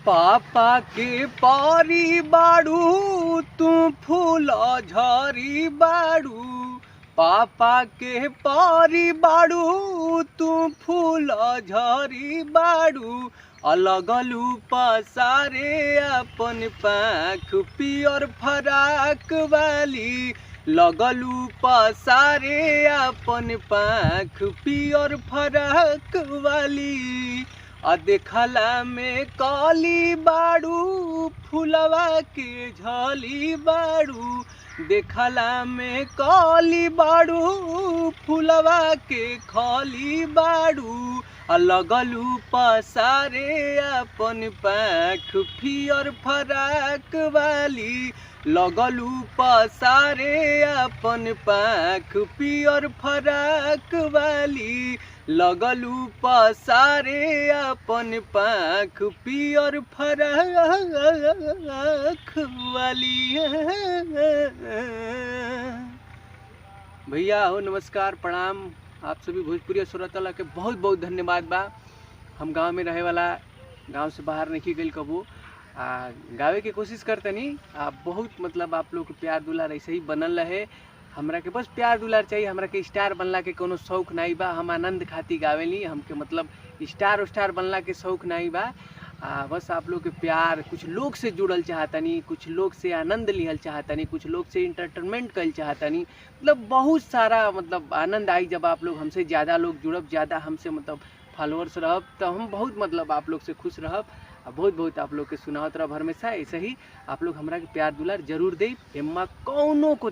पापा के पारी बाड़ू तू फूल झरी बाड़ू। पापा के पारी बाड़ू तू फूल झरी बाड़ू। अलगलू पसारे अपन पाख पियर फराक वाली। लगलू पसारे अपन पाख पियर फराक वाली। देखला में काली बाड़ू फुलवा के झली बाड़ू। देखला में काली बाड़ू फुलवा के खली बाड़ू। लगलू पसारे अपन पाख पियर फराक वाली। लगलू पसारे अपन पाख पियर फराक वाली। लगलू पसारे अपन पाख पियर फराक वाली। भैया हो नमस्कार प्रणाम। आप सभी भोजपुरी श्रोता के बहुत बहुत धन्यवाद बा। हम गांव में रहे वाला, गांव से बाहर नहीं गई कबू। गावे की कोशिश करतनी। आप बहुत मतलब आप लोग के प्यार दुलार ऐसे ही बनल रहे। हमरा के बस प्यार दुलार चाहिए। हमरा के स्टार बनला के कोनो शौक नहीं बा। हम आनंद खाती गावेली। हमके मतलब स्टार बनला के शौक नहीं बा। बस आप लोग के प्यार, कुछ लोग से जुड़ल चाहतनी, कुछ लोग से आनंद लिहल चाहतनी, कुछ लोग से इंटरटेनमेंट कल चाहतनी। मतलब बहुत सारा मतलब आनंद आई जब आप लोग हमसे ज़्यादा लोग जुड़ब, ज़्यादा हमसे मतलब फॉलोअर्स रहब, तो हम बहुत मतलब आप लोग से खुश रहब। बहुत बहुत आप लोग के सुनावत रहब हमेशा। ऐसे ही आप लोग हमरा के प्यार दुलार जरूर दे। एम्मा कौनो को